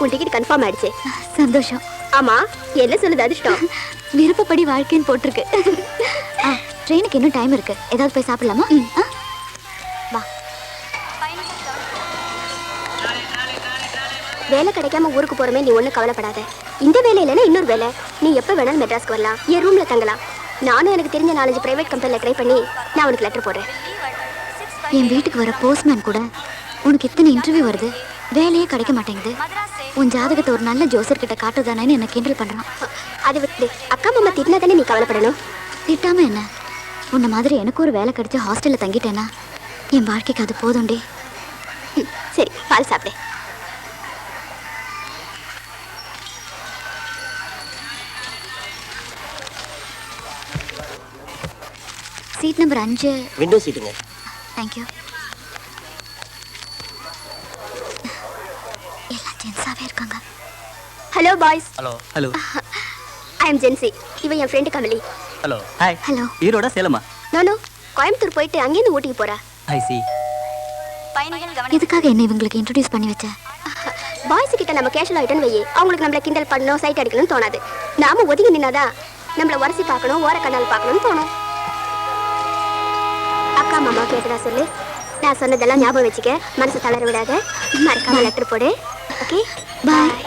உன் ticket confirm ஆயிடுச்சு. சந்தோஷம். ஆமா, என்ன சொல்லுது அதிர்ஷ்டம்? விருப்பப்படி வாழ்க்கைன்னு போட்டிருக்கு. ட்ரெயினுக்கு இன்னும் டைம் இருக்கு. ஏதாவது போய் சாப்பிடலாமா? வா. வேலை கிடைக்காம ஊருக்கு போறமே, நீ ஒன்றும் கவலைப்படாத. இந்த வேலை இல்லைன்னா இன்னொரு வேலை. நீ எப்போ வேணாலும் மெட்ராஸ்க்கு வரலாம், என் ரூம்ல தங்கலாம். நானும் எனக்கு தெரிஞ்ச 4-5 பிரைவேட் கம்பெனியில் ட்ரை பண்ணி நான் உனக்கு லெட்டர் போடுறேன். என் வீட்டுக்கு வர போஸ்ட்மேன் கூட உனக்கு இத்தனை இன்டர்வியூ வருது, வேலையே கிடைக்க மாட்டேங்குது, உன் ஜாதகத்தை ஒரு நல்ல ஜோசர் கிட்ட காட்டுதானேன்னு என்ன கிண்டல் பண்றான். அதை விட்டு அக்கா மாமா திட்டினா தானே நீ கவலைப்படணும். திட்டாம என்ன, உன்ன மாதிரி எனக்கு ஒரு வேலை கிடைச்சி ஹாஸ்டல்ல தங்கிட்டேன்னா என் வாழ்க்கைக்கு அது போதும்டே. சரி, பால் சாப்பிடு. சீட் நம்பர் 5 விண்டோ சீட்டுங்க. தேங்க்யூ. எல்லாம் ஜென்ஸாவே இருக்காங்க. Hello boys. Hello. Hello. I am Jency. இவன் என் friend Kamali. Hello. Hi. Hello. ஈரோடா சேலமா? நானோ கோயம்புத்தூர் போயிட்டு அங்கேருந்து ஊட்டிக்கு போறா. I see. எதுக்காக என்ன இவங்களுக்கு இன்ட்ரோடியூஸ் பண்ணி வச்ச? பாய்ஸ் கிட்ட நம்ம கேஷுவல் ஆயிட்டோன்னு வையே, அவங்களுக்கு நம்மள கிண்டல் பண்ணணும், சைட் அடிக்கணும்னு தோணாது. நாம ஒதுங்கி நின்னாதான் நம்மள உரசி பார்க்கணும், ஓர கண்ணால் பார்க்கணும்னு தோணும். அக்கா மாமா கேட்டதா சொல்லு. நான் சொன்னதெல்லாம் ஞாபகம் வச்சுக்க, மனசு தளர விடாத. மறக்காம லெட்டர் போடு. ஓகே, பாய்.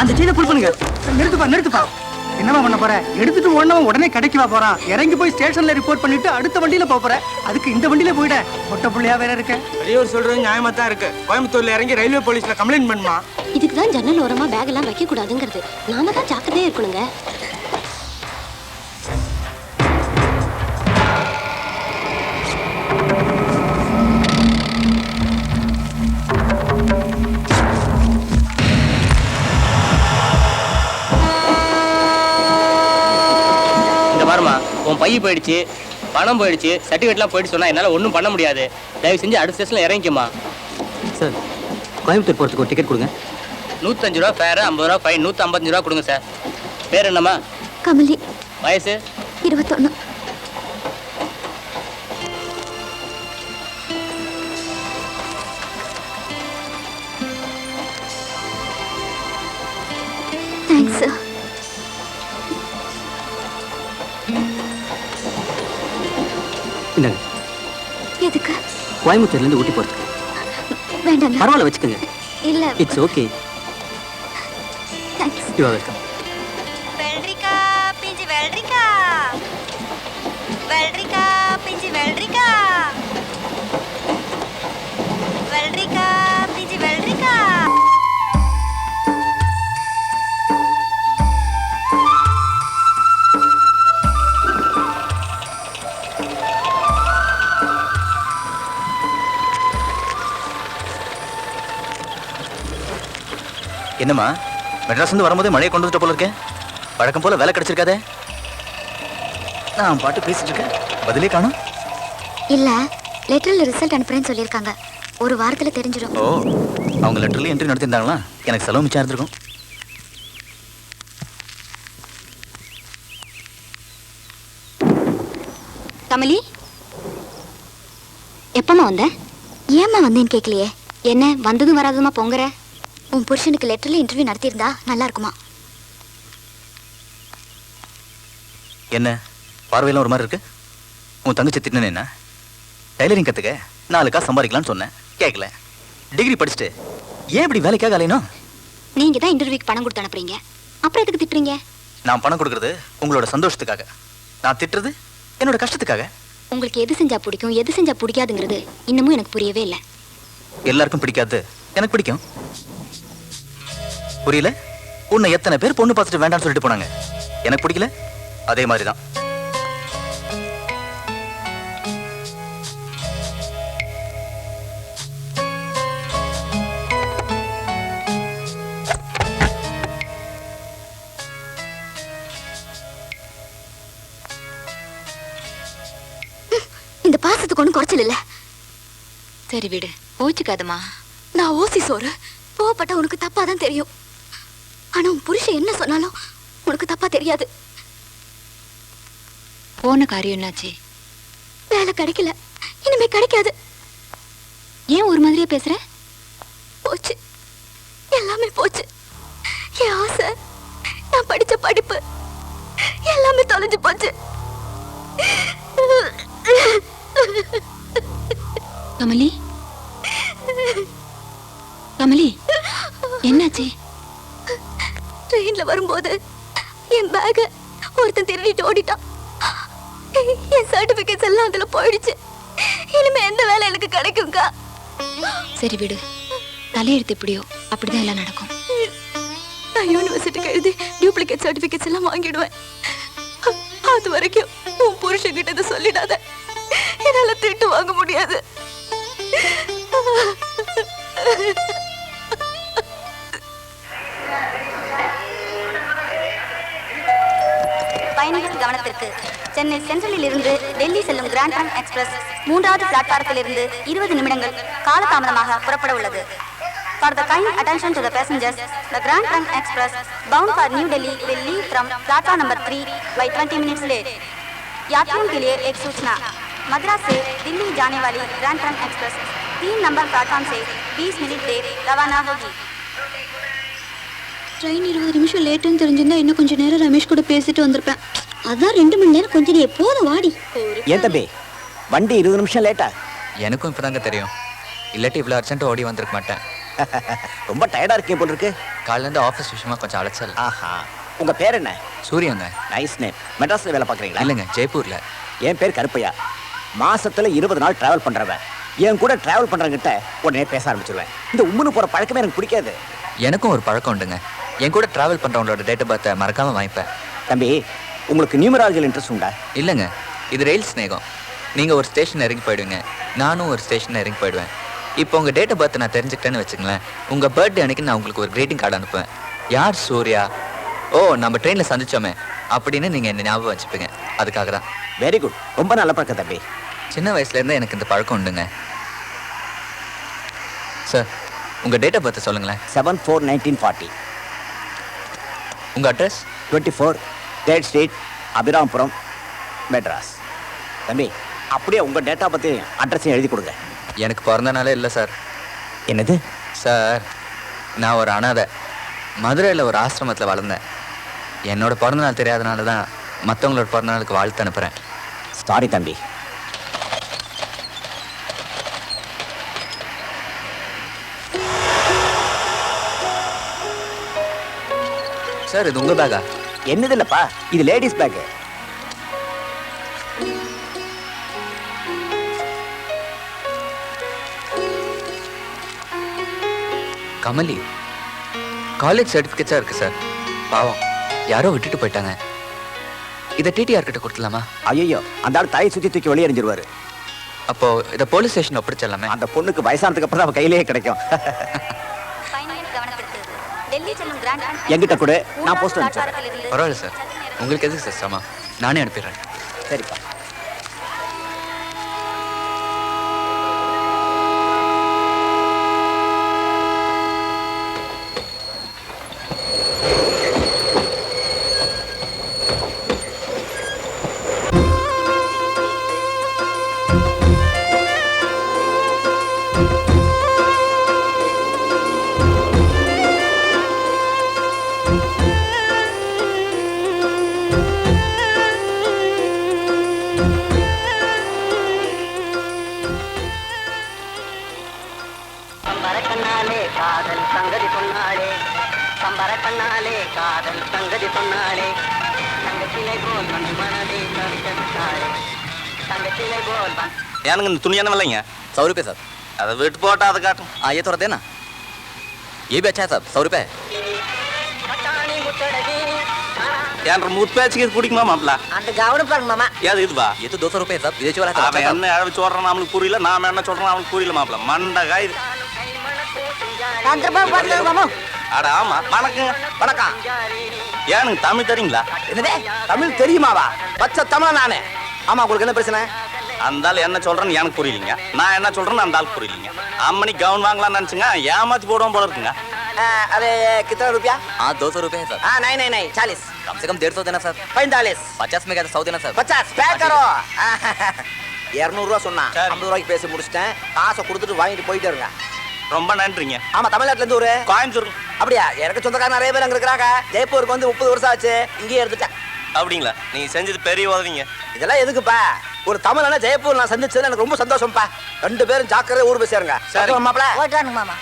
அந்த சீனை புல் பண்ணுங்க. நிறுத்துப்பா. என்னவா பண்ண போற? எடுத்துட்டு ஓடனவன் உடனே கடைக்கு வா போறான். இறங்கி போய் ஸ்டேஷன்ல ரிப்போர்ட் பண்ணிட்டு அடுத்த வண்டியில போற. அதுக்கு இந்த வண்டியில போயிட மொட்டை புள்ளையா வேற இருக்க. பெரியவர் சொல்றது நியாயமா தான் இருக்கு. கோயம்புத்தூர்ல இறங்கி ரயில்வே போலீஸ்ல கம்ப்ளைண்ட் பண்ணுமா? இதுக்கு தான் ஜன்னல் ஓரமா பேக் எல்லாம் வைக்க கூடாதுங்கிறது. நாம தான் ஜாக்கிரதையா இருக்கணுங்க. உன் பைய போயிடுச்சு, பணம் போயிடுச்சு, சர்டிஃபிகேட்லாம் போயிடுச்சு சொன்னா என்னால் ஒன்றும் பண்ண முடியாது. தயவு செஞ்சு அடுத்த ஸ்டேஷனில் இறங்கிக்குமா. சார், கோயம்புத்தூர் போகிறதுக்கு ஒரு டிக்கெட் கொடுங்க. 105 ரூபா ஃபேரு, 50 ரூபா ஃபைன், 155 ரூபா கொடுங்க சார். பேர் என்னம்மா? கமலி. வயசு? 21. Thanks sir. எதுக்கு? கோயம்புத்தூர்ல இருந்து ஊட்டி போறதுக்கு. வேண்டாம். பரவாயில்ல, வச்சுக்கோங்க. இல்ல, it's okay. Thanks. You are welcome. வெல்ரிக்கா பிஞ்சி வெல்ரிக்கா, வெல்ரிக்கா பிஞ்சி வெல்ரிக்கா, வெல்ரிக்கா பிஞ்சி வெல்ரிக்கா. என்னம்மா, மெட்ராஸ் வந்து வரும்போது மழையை கொண்டு வந்துட்ட போல இருக்கேன். வழக்கம் போல வேலை கிடைச்சிருக்காதே. நான் பாட்டு பேசிட்டு இருக்கேன், பதிலே காணும். இல்ல, லெட்டர்ல ரிசல்ட் அனுப்புறேன்னு சொல்லியிருக்காங்க. ஒரு வாரத்துல தெரிஞ்சிடும். ஓ, அவங்க லெட்டர்ல என்ட்ரி நடத்திருந்தாங்களா? எனக்கு செலவு மிச்சம் இருந்திருக்கும். கமலி, எப்பமா வந்த? ஏம்மா வந்தேன்னு கேட்கலையே. என்ன வந்ததும் வராதுமா பொங்குற? உன் புருஷனுக்கு லெட்டர்ல இன்டர்வியூ நடத்தியிருந்தா நல்லா இருக்குமா? என்ன பார்வையெல்லாம் ஒரு மாதிரி இருக்கு? உன் தங்கச்சி திட்டினேன். என்ன டைலரிங் கத்துக்க 4 காசு சம்பாதிக்கலாம்னு சொன்னேன், கேட்கல. டிகிரி படிச்சுட்டு ஏன் இப்படி வேலைக்காக அலையணும்? நீங்க தான் இன்டர்வியூக்கு பணம் கொடுத்து அனுப்புறீங்க, அப்புறம் எதுக்கு திட்டுறீங்க? நான் பணம் கொடுக்கறது உங்களோட சந்தோஷத்துக்காக, நான் திட்டுறது என்னோட கஷ்டத்துக்காக. உங்களுக்கு எது செஞ்சா பிடிக்கும், எது செஞ்சா பிடிக்காதுங்கிறது இன்னமும் எனக்கு புரியவே இல்லை. எல்லாருக்கும் பிடிக்காது, எனக்கு பிடிக்கும். புரியல? உன்னை எத்தனை பேர் பொண்ணு பார்த்துட்டு வேண்டாம்னு சொல்லிட்டு போனாங்க, எனக்கு பிடிக்கல. அதே மாதிரிதான் இந்த பாசத்துக்கு ஒன்றும் குறைச்சல் இல்லை. சரி விடு, ஓச்சுக்காதமா. நான் ஓசி சோறு கோவப்பட்ட உனக்கு தப்பா தான் தெரியும். ஆனா உன் புருஷன் என்ன சொன்னாலும் உனக்கு தப்பா தெரியாது. போன காரியம் என்னாச்சு? வேலை கிடைக்கல, இனிமே கிடைக்காது. ஏன் ஒரு மாதிரியே பேசுற? போச்சு, எல்லாமே போச்சு. என் ஆசை, நான் படிச்ச படிப்பு எல்லாமே தொலைஞ்சு போச்சு. கமலி, கமலி, என்னாச்சு? ட்ரெயின்ல வரும்போது என் பேக ஒருத்தன் திருடிட்டு ஓடிட்டான். என் சர்டிபிகேட்ஸ் எல்லாம் அதுல போயிடுச்சு. இனிமே எந்த வேலை எனக்கு கிடைக்கும்க்கா? சரி விடு, தலையெடுத்து எப்படியோ அப்படிதான் எல்லாம் நடக்கும். நான் யூனிவர்சிட்டிக்கு எழுதி டூப்ளிகேட் சர்டிபிகேட்ஸ் எல்லாம் வாங்கிடுவேன். அது வரைக்கும் உன் புருஷன் கிட்ட இதை சொல்லிடாத. என்னால திட்டு வாங்க முடியாது. பயணிகள் கவனத்திற்கு. சென்னை சென்ட்ரலில் இருந்து டெல்லி செல்லும் கிராண்ட் ட்ரங்க் எக்ஸ்பிரஸ் 3வது பிளாட்பாரத்தில் இருந்து 20 நிமிடங்கள் காலதாமதமாக புறப்பட உள்ளது. For the kind attention to the passengers, the Grand Trunk Express bound for New Delhi will leave from platform number 3 by 20 minutes late. यात्रियों के लिए एक सूचना, मद्रास से दिल्ली जाने वाली grand trunk express 3 number platform से 20 मिनट देर रवाना होगी. ட்ரெயின் 20 நிமிஷம் லேட்டுன்னு தெரிஞ்சிருந்தா இன்னும் கொஞ்சம் நேரம் ரமேஷ் கூட பேசிட்டு வந்திருப்பேன். அதான் 2 மணி நேரம் கொஞ்சம் நீ எப்போதும் வாடி. ஏன் தம்பி வண்டி 20 நிமிஷம் லேட்டா? எனக்கும் இப்பதாங்க தெரியும். இல்லாட்டி இவ்வளோ அர்ஜென்ட்டாக ஓடி வந்திருக்க மாட்டேன். ரொம்ப டயர்டா இருக்கேன் போல இருக்கு. காலையிலேருந்து ஆஃபீஸ் விஷயமா கொஞ்சம் அலைச்சல். ஆஹா, உங்க பேர் என்ன? சூரியங்க. Nice name. மெட்ராஸ்ல வேலை பார்க்குறீங்களா? இல்லைங்க, ஜெய்ப்பூர்ல. என் பேர் கருப்பையா. மாசத்துல 20 நாள் டிராவல் பண்றவன். என் கூட டிராவல் பண்றவங்கிட்ட உடனே பேச ஆரம்பிச்சிருவேன். இந்த உம்முன்னு போற பழக்கமே எனக்கு பிடிக்காது. எனக்கும் ஒரு பழக்கம் உண்டுங்க. என் கூட டிராவல் பண்றவங்களோட டேட் ஆஃப் பர்த்தை மறக்காம வாங்கிப்பேன். தம்பி, உங்களுக்கு நியூமராலஜியில் இன்ட்ரெஸ்ட் உண்டா? இல்லைங்க, இது ரயில் ஸ்நேகம். நீங்க ஒரு ஸ்டேஷன் இறங்கி போயிடுவீங்க, நானும் ஒரு ஸ்டேஷன் இறங்கி போயிடுவேன். இப்போ உங்க டேட் ஆஃப் பர்த் நான் தெரிஞ்சுக்கிட்டேன்னு வச்சுங்களேன், உங்க பர்த்டே அன்னைக்கு நான் உங்களுக்கு ஒரு கிரீட்டிங் கார்டு அனுப்புவேன். யார் சூர்யா, ஓ நம்ம ட்ரெயின்ல சந்திச்சோமே அப்படின்னு நீங்க என்ன ஞாபகம் வச்சுப்பீங்க. அதுக்காக தான். வெரி குட், ரொம்ப நல்ல பழக்கம் தம்பி. சின்ன வயசுல இருந்தே எனக்கு இந்த பழக்கம் உண்டுங்க. சார், உங்க டேட் ஆஃப் பர்த் சொல்லுங்களேன். 7/4/1940. உங்க address 24 3rd street, Abiramapuram, Madras. தம்பி, அப்படியே உங்க டேட்டா பத்தி அட்ரஸையும் எழுதி கொடுங்க. எனக்கு பிறந்த நாளே இல்லை சார். என்னது சார், நான் ஒரு அனாதை. மதுரையில் ஒரு ஆசிரமத்தில் வளர்ந்தேன். என்னோட பிறந்த நாள் தெரியாதனால தான் மற்றவங்களோட பிறந்த நாளுக்கு வாழ்த்து அனுப்புகிறேன். சாரி தம்பி. சார், இது உங்க பேக்கா? என்னது இல்லப்பா, இது லேடிஸ் பேக். கமலி, காலேஜ் சர்டிஃபிகேட்ஸாக இருக்கு சார். பாவம், யாரோ விட்டுட்டு போயிட்டாங்க. இதை டிடிஆர் கிட்ட கொடுத்துலாமா? ஐயோ, அந்த ஆள் தலையை சுற்றி தூக்கி வெளியே எறிஞ்சிருவாரு. அப்போ இதை போலீஸ் ஸ்டேஷன் ஒப்படைச்சிடலாமே? அந்த பொண்ணுக்கு வயசானதுக்கு அப்புறம் அவன் கையிலேயே கிடைக்கும். பயணிகள் கவனத்திற்கு. டெல்லி செல்லும் கிராண்ட் ட்ரங்க் என்கிட்ட கூட நான் போஸ்ட் அனுப்பிச்சிடுறேன். பரவாயில்ல சார், உங்களுக்கு எதுக்கு சார் சிரமம்? நானே அனுப்பிடுறேன். சரிப்பா. எனக்கு இந்த துணி என்ன விலைங்க? 100 रुपये साहब. அதை விட்டு போட்டா அதை காட்டும். हाँ, ये थोड़ा देना. ये भी अच्छा है साहब, 100 रुपये. என் மூட் பேச்சுக்கு இது பிடிக்குமா மாப்பிள? அந்த கவனிப்பாங்க மாமா. ஏது இதுவா? ये तो 200 रुपये साहब, विदेशी वाला அவன் என்ன அளவு சொல்றான் நம்மளுக்கு புரியல, நாம என்ன சொல்றோம் அவனுக்கு புரியல மாப்பிள. மண்டகா இது. அட ஆமா, வணக்கம். வணக்கம். ஏனுங்க தமிழ் தெரியுங்களா? என்னதே தமிழ் தெரியுமாவா? பச்சை தமிழ் நானே. ஆமா, உங்களுக்கு என்ன பிரச்சனை? அந்த ஆள் என்ன சொல்றேன்னு எனக்கு புரியலீங்க, நான் என்ன சொல்றேன்னு அந்த ஆள் புரியலீங்க. அம்மனி கவுன் வாங்கலாம்னு நினைச்சுங்க, ஏமாத்தி போடுவோம் போல இருக்குங்க. अरे कितना रुपया? हाँ 200 रुपये है सर। हाँ नहीं 40 कम से कम 150 देना सर। 45 50 में क्या 100 देना सर। 50 पे करो 200 ரூபா சொன்னா 50 ரூபாய்க்கு பேசி முடிச்சிட்டேன். காசை கொடுத்துட்டு வாங்கிட்டு போயிட்டே இருங்க. ரொம்ப நன்றிங்க. ஆமா தமிழ்நாட்டுல இருந்து ஒரு கோயம்புத்தூர். அப்படியா? எனக்கு சொந்தக்கார நிறைய பேர் அங்க இருக்கிறாங்க. ஜெய்ப்பூருக்கு வந்து 30 வருஷம் ஆச்சு. இங்கேயே எடுத்துட்டேன். அப்படிங்களா? நீங்க செஞ்சது பெரிய உதவிங்க. இதெல்லாம் எதுக்குப்பா? ஒரு தமிழனா ஜெய்ப்பூர் நான் சந்திச்சதுல எனக்கு ரொம்ப சந்தோஷம்ப்பா. ரெண்டு பேரும் ஜாக்கிரதை ஊர் போய் சேருங்க. சரி மாப்ள. ஓட்டானுங்க மாமா.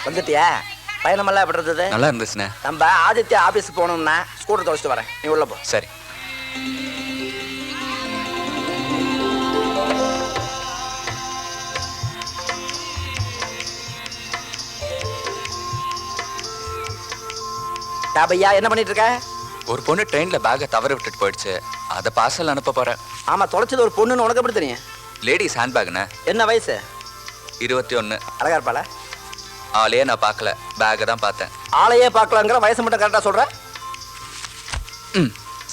வந்துட்டியா? பயணமெல்லாம் எப்படி இருந்தது? நல்லா இருந்துச்சுண்ணே. நம்ம ஆதித்யா ஆபீஸ்க்கு போகணும்னா ஸ்கூட்டர் தொலைச்சிட்டு வரேன். நீ உள்ள போ. சரி. பையா என்ன பண்ணிட்டு இருக்க? ஒரு பொண்ணு ட்ரெயின்ல பேக்கை தவற விட்டுட்டு போயிடுச்சு. அதை பார்சல் அனுப்ப போறேன். ஆமா, தொலைச்சது ஒரு பொண்ணுன்னு உனக்கு எப்படி தெரியும்? லேடிஸ் ஹேண்ட் பேக்ண்ணே. என்ன வயசு? 21. அழகா இருப்பாள? ஆளையே நான் பார்க்கல, பேக்கை தான் பார்த்தேன். ஆளையே பார்க்கலாங்கிற வயசு மட்டும் கரெக்டா சொல்ற?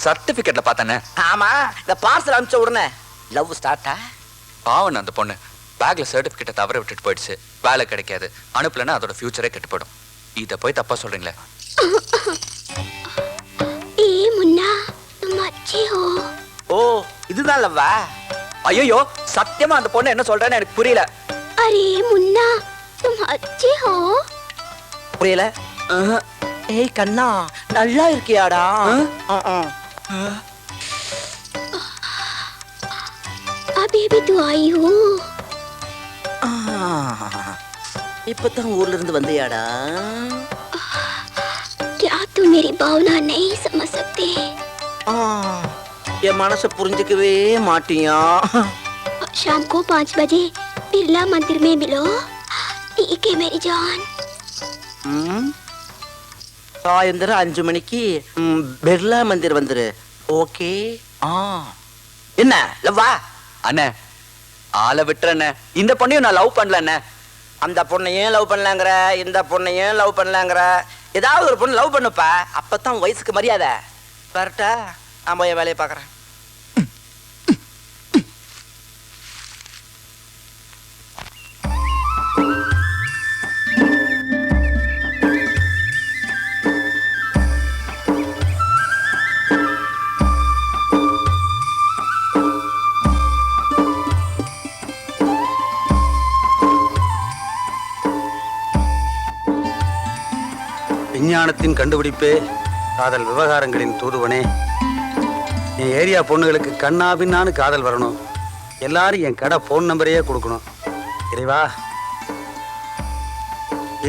சர்டிபிகேட்ல பார்த்தேனே. ஆமா, இந்த பார்சல் அனுப்பிச்ச உடனே லவ் ஸ்டார்ட்டா? பாவன் அந்த பொண்ணு பேக்ல சர்டிபிகேட்டை தவற விட்டுட்டு போயிடுச்சு. வேலை கிடைக்காது. அனுப்பலன்னா அதோட ஃபியூச்சரே கெட்டு போயிடும். இதை போய் தப்பா சொல்றீங்களே. ஏ முன்னா तुम अच्छे हो. ஓ இதுதான் லவ்வா? ஐயோ சத்தியமா அந்த பொண்ணு என்ன சொல்றேன்னு எனக்கு புரியல. अरे मुन्ना तुम अच्छे हो. புரியல? ஏய் கண்ணா நல்லா இருக்கியாடா? अभी भी तू आई हो. இப்பதான் ஊர்ல இருந்து வந்தியாடா? क्या तू मेरी भावना नहीं समझ सकते? என் மனசை புரிஞ்சுக்கவே மாட்டியா? शाम को 5 बजे बिरला मंदिर में मिलो. ठीक है मेरी जान. சாயந்தரம் 5 மணிக்கு பிர்லா மந்திர் வந்துரு. ஓகே. என்ன லவ்வா? அண்ணே ஆளை விட்டுறண்ணே. இந்த பொண்ணையும் நான் லவ் பண்ணல அண்ணே. அந்த பொண்ணையும் லவ் பண்ணலாங்கிற, இந்த பொண்ணையும் லவ் பண்ணலாங்கிற. ஏதாவது ஒரு பொண்ணு லவ் பண்ணுப்பா, அப்பதான் வயசுக்கு மரியாதை. கரெக்டா? நான் போய் வேலையை பார்க்கறேன். விஞ்ஞானத்தின் கண்டுபிடிப்பே, காதல் விவகாரங்களின் தூதுவனே, என் ஏரியா பொண்ணுகளுக்கு கண்ணாபின்னான்னு காதல் வரணும். எல்லாரும் என் கடை ஃபோன் நம்பரையே கொடுக்கணும். இறைவா,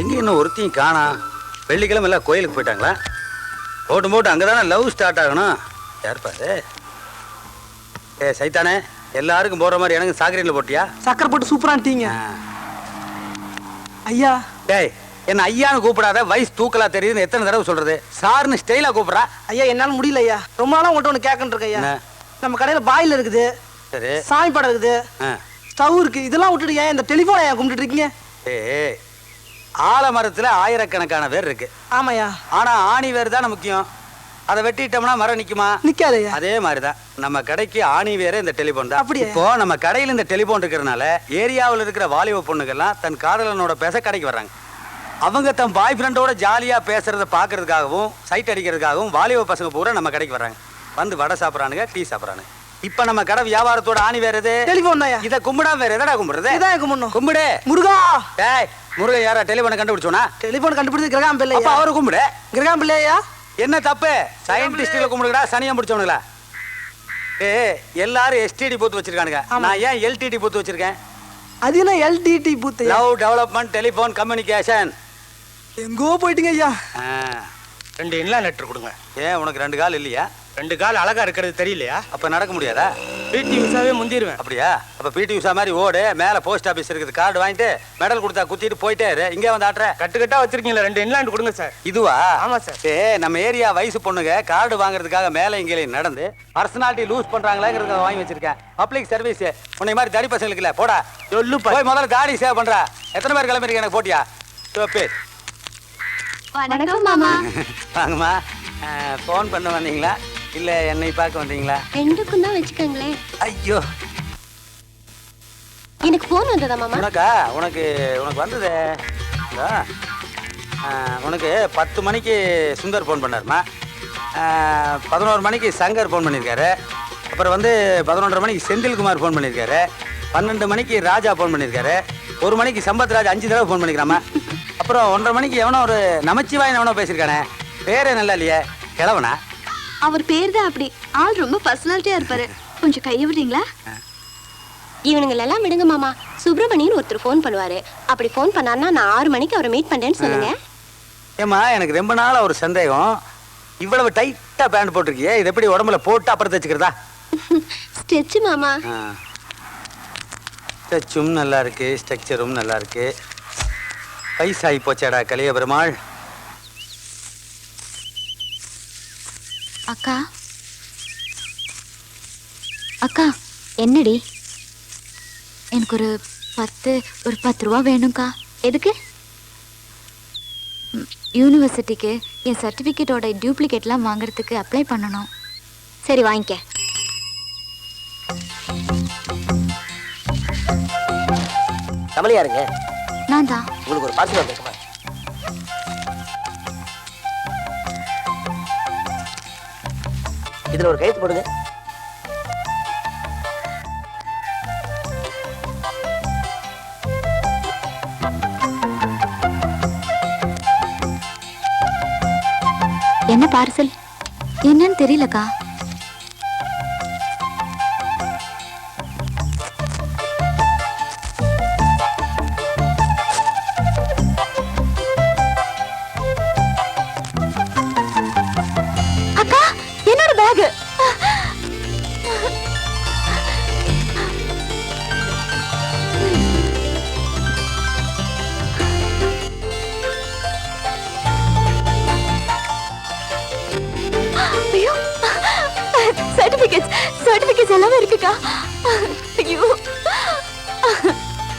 எங்க இன்னும் ஒருத்தையும் காணா? வெள்ளிக்கிழமை எல்லாம் கோயிலுக்கு போயிட்டாங்களா? போட்டு அங்கதானே லவ் ஸ்டார்ட் ஆகணும். யாருப்பாரு? சைத்தானே, எல்லாருக்கும் போற மாதிரி எனக்கு சாக்கரியில் போட்டியா? சக்கரை போட்டு சூப்பரான்ட்டீங்க ஐயா. டேய், என்ன ஐயான்னு கூப்பிடாத, வயசு தூக்கலா தெரியுதுன்னு எத்தனை தடவை சொல்றது? சார்னு ஸ்டைலா கூப்பிடுறா. ஐயா என்னால முடியல ஐயா. ரொம்ப நாளா உங்கள்கிட்ட ஒன்று கேட்கணும் இருக்கேன் ஐயா. நம்ம கடையில பாயில் இருக்குது, சரி, சாமி படம் இருக்குது, ஸ்டவ் இருக்கு. இதெல்லாம் விட்டுட்டு ஏன் இந்த டெலிஃபோன் ஐயா கும்பிட்டு இருக்கீங்க? ஆலமரத்துல ஆயிரக்கணக்கான பேர் இருக்கு. ஆமாயா. ஆனா ஆணி வேர் தானே முக்கியம். அதை வெட்டிட்டோம்னா மரம் நிக்குமா? நிக்காது. அதே மாதிரிதான் நம்ம கடைக்கு ஆணி வேற இந்த டெலிபோன் தான். அப்படியே இப்போ நம்ம கடையில இந்த டெலிபோன் இருக்கிறதுனால ஏரியாவில் இருக்கிற வாலிப பொண்ணுகள்லாம் தன் காதலனோட பேச கடைக்கு வர்றாங்க. அவங்க தன் பாய் ஃப்ரெண்டோட ஜாலியா பேசுறத பாக்குறதுக்காகவும் சைட் அடிக்கிறதுக்காகவும் வாலிப பசங்க பூரா நம்ம கடைக்கு வர்றாங்க. வந்து வடை சாப்பிட்றானுங்க, டீ சாப்பிட்றானுங்க. இப்ப நம்ம கடை வியாபாரத்தோட ஆணி வேற எது? டெலிபோன் தான். இதை கும்பிடாம வேற எதடா கும்பிடுறது? இதான் கும்பிடணும். கும்பிடு முருகா. டேய், முருகன் யாரா டெலிபோனை கண்டுபிடிச்சோனா? டெலிபோன் கண்டுபிடிச்சது கிரகாம் பிள்ளை. அப்ப அவரு கும்பிடு. கிரகாம் பிள்ளையா? என்ன தப்பு? சயின்டிஸ்ட்ல கும்பிடுடா, சனியம் பிடிச்சவனுங்களா? எல்லாரும் எஸ்டிடி பூத்து வச்சிருக்கானுங்க. நான் ஏன் எல்டிடி பூத்து வச்சிருக்கேன்? அது என்ன எல்டிடி பூத்து? Love development telephone communication. எங்கோ போயிட்டீங்க ஐயா. 2 இன்லா லெட்டர் கொடுங்க. ஏன் உனக்கு 2 கால் இல்லையா? 2 கால் அழகா இருக்கிறது தெரியலையா? அப்ப நடக்க முடியாதா? பிடி உஷாவே முந்திருவேன். அப்படியா? அப்ப பிடி உஷா மாதிரி ஓடு. மேல போஸ்ட் ஆபீஸ் இருக்குது, கார்டு வாங்கிட்டு மெடல் கொடுத்தா குத்திட்டு போயிட்டே இரு. இங்கே வந்து ஆட்டுற. கட்டு கட்டா வச்சிருக்கீங்களா? 2 இன்லாண்ட் கொடுங்க சார். இதுவா? ஆமா சார். நம்ம ஏரியா வயசு பொண்ணுங்க கார்டு வாங்குறதுக்காக மேலே இங்கேயும் நடந்து பர்சனாலிட்டி லூஸ் பண்றாங்களேங்கிறத வாங்கி வச்சிருக்கேன். Public service. உன்னை மாதிரி தடி பசங்களுக்கு இல்ல. போடா சொல்லு. போய் முதல்ல தாடி சேவ் பண்றா. எத்தனை பேர் கிளம்பிருக்க எனக்கு போட்டியா? பேர் வணக்கம் மாமா. வாங்கம்மா. ஃபோன் பண்ண வந்தீங்களா இல்ல என்னை பார்க்க வந்தீங்களா? ரெண்டுக்கும் தான் வச்சுக்கோங்களேன். ஐயோ, எனக்கு ஃபோன் வந்ததா மாமா? உனக்கு வந்தது. உனக்கு 10 மணிக்கு சுந்தர் ஃபோன் பண்ணாருமா. 11 மணிக்கு சங்கர் ஃபோன் பண்ணியிருக்காரு. அப்புறம் 11:30 மணிக்கு செந்தில்குமார் ஃபோன் பண்ணியிருக்காரு. 12 மணிக்கு ராஜா ஃபோன் பண்ணியிருக்காரு. 1 மணிக்கு சம்பத் ராஜ் 5 தடவை ஃபோன் பண்ணிக்கிறாமா. அப்புறம் 1:30 மணிக்கு எவனோ ஒரு நமச்சிவாயன் எவனோ பேசியிருக்கானே. பேரே நல்லா இல்லையே, கிழவனா? அவர் பேர் தான் அப்படி. ஆள் ரொம்ப பர்சனாலிட்டியா இருப்பாரு. கொஞ்சம் கையை விடுறீங்களா? இவனுங்களெல்லாம் விடுங்க மாமா. சுப்பிரமணியன் ஒருத்தர் ஃபோன் பண்ணுவாரு. அப்படி ஃபோன் பண்ணாருன்னா நான் 6 மணிக்கு அவரை மீட் பண்றேன்னு சொல்லுங்க. ஏம்மா, எனக்கு ரொம்ப நாளா ஒரு சந்தேகம். இவ்வளவு டைட்டா பேண்ட் போட்டிருக்கியே, இது எப்படி உடம்புல போட்டு அப்புறம் தச்சுக்கிறதா? ஸ்ட்ரெச் மாமா. ஸ்ட்ரெச்சும் நல்லா இருக்கு, ஸ்ட்ரக்சரும் நல்லா இருக்கு. வயசாகி போச்சாடா கலிய பெருமாள். அக்கா அக்கா என்னடி? எனக்கு ஒரு 10 ரூபா வேணும்க்கா. எதுக்கு? யூனிவர்சிட்டிக்கு என் சர்டிஃபிகேட்டோட டூப்ளிகேட்லாம் வாங்குறதுக்கு அப்ளை பண்ணணும். சரி வாங்கிக்க. கமலியாருங்க, நான் தான். உங்களுக்கு ஒரு பார்சல் வந்திருக்குமா? இதுல ஒரு கையெழுத்து போடுங்க. என்ன பார்சல்? என்னன்னு தெரியலக்கா. அக்கா, என்னோட பேக். ஐயோ, சர்டிபிகேட்ஸ் எல்லாமே இருக்குக்கா. ஐயோ,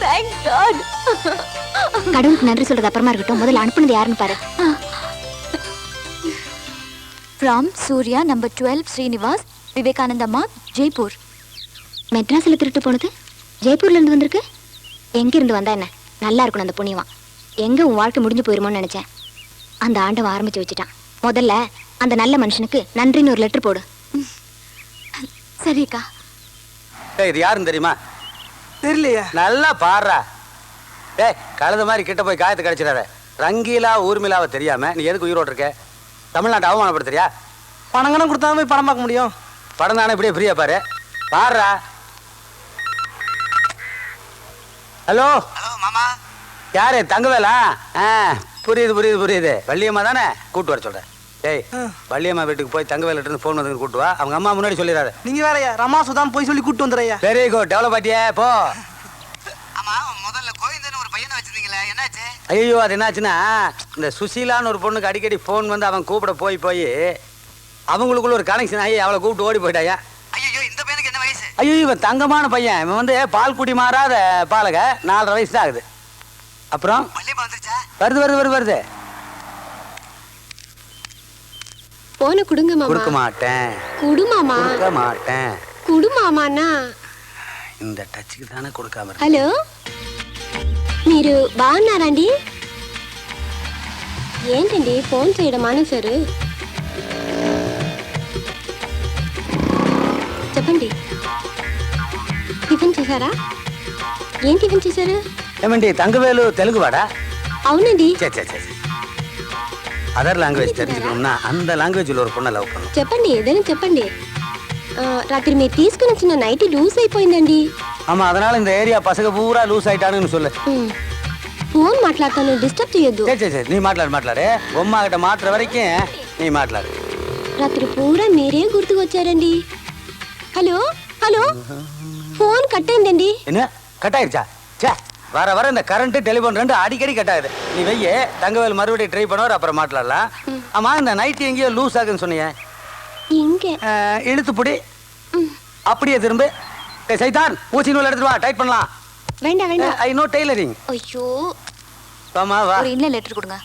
thank God. கடவுளுக்கு நன்றி சொல்றது அப்புறமா இருக்கட்டும். முதல்ல அனுப்புனது யாருன்னு பாரு. From Surya, number 12, Srinivas, Vivekananda Marg, Jaipur. மெட்ராஸில் திருட்டு போனது ஜெய்ப்பூர்ல இருந்து வந்திருக்கு. எங்க இருந்து வந்தா என்ன? நல்லா இருக்கணும் அந்த புண்ணியவான். எங்க உன் வாழ்க்கை முடிஞ்சு போயிருமோன்னு நினைச்சேன். அந்த ஆண்டவன் ஆரம்பிச்சு வச்சுட்டான். முதல்ல அந்த நல்ல மனுஷனுக்கு நன்றின்னு ஒரு லெட்டர் போடு. சரிக்கா. இது யாருன்னு தெரியுமா? தெரியலையா? நல்லா பாடுறா. கழுத மாதிரி கிட்ட போய் காயத்தை கடிச்சிடாத. ரங்கீலா ஊர்மிளாவை தெரியாம நீ எதுக்கு உயிரோடு இருக்க? தமிழ்நாட்டை அவமானப்படுத்துறியா? பணங்கனம் கொடுத்தாலும் போய் படம் பார்க்க முடியும். படம் தானே இப்படியே ஃப்ரீயா பாரு. பாடுறா. ஹலோ மாமா. யாரு? தங்கவேலா? புரியுது. வள்ளியம்மா தானே? கூட்டு வர சொல்றேன். வள்ளியம்மா வீட்டுக்கு போய் தங்கவேலிட்டு இருந்து போன் வந்து கூட்டு வா. அவங்க அம்மா முன்னாடி சொல்லிடாத. நீங்க வேறயா? ரமா சுதான் போய் சொல்லி கூட்டு வந்துறையா. வெரி குட், டெவலப் ஆட்டியே போ. முதல்ல கோவிந்தன் ஒரு பையனை வச்சிருந்தீங்களா, என்னாச்சு? ஐயோ, அது என்னாச்சுன்னா இந்த சுசீலான்னு ஒரு பொண்ணுக்கு அடிக்கடி ஃபோன் வந்து அவன் கூப்பிட போய் அவங்களுக்குள்ள ஒரு கனெக்ஷன் ஆகி அவளை கூப்பிட்டு ஓடி போயிட்டாயா. ஐயோ, இந்த பையனுக்கு என்ன வயசு? ஐயோ, இவன் தங்கமான பையன். இவன் பால் குடி மாறாத பாலக. 4.5 வயசு தான் ஆகுது. அப்புறம் வருது. போன குடுங்க மாமா. கொடுக்க மாட்டேன். குடு மாமா. கொடுக்க மாட்டேன். குடு மாமானா இந்த டச்சுக்கு தானே கொடுக்காம. హలో, మీరు బాగున్నారండి? ఏంటండి ఫోన్ చేయడం మానేశారు? చెప్పండి. టిఫిన్ చేశారా? ఏం టిఫిన్ చేశారు? ఏమండి, తంగవేలు తెలుగు వాడా? అవునండి. அதர் லாங்குவேஜ் தெரிஞ்சுக்கணும்னா அந்த லாங்குவேஜ்ல ஒரு பொண்ணை லவ் பண்ணணும். చెప్పండి, ఏదైనా చెప్పండి. రాత్రి మీరు తీసుకుని వచ్చిన నైట్ లూజ్ అయిపోయిందండి. ஆமா, அதனால இந்த ஏரியா பசங்க பூரா லூஸ் ஆயிட்டானுன்னு சொல்லு. ఫోన్ మాట్లాడతాను, డిస్టర్బ్ చేయొద్దు. సరే నీ మాట్లాడు. బొమ్మ గిட்ட మాట్లాడే వరకే నీ మాట్లాడు. రాత్రి పూరా మీరే గుర్తుకొచ్చారండి. హలో ஹலோ போன் கட் அయిందండి. என்ன கட் ஆயிருச்சா? சே, வர வர இந்த கரண்ட் டெலிஃபோன் ரெண்டு அடிக்கடி கட் ஆகுது. நீ வெய்ய தங்கவேல் மறுபடியும் ட்ரை பண்ணுவார், அப்புறம் மாட்டலாம். ஆமா, இந்த நைட் எங்கேயோ லூஸ் ஆகுன்னு சொன்னீங்க. இங்க இழுத்து புடி, அப்படியே திரும்ப. சைதான், ஊசி நூல் எடுத்துட்டு வா, டைட் பண்ணலாம். வேண்டாம் வேண்டாம். I know tailoring. ஐயோ, வாமா வா. ஒரு இன்லைன் லெட்டர் கொடுங்க.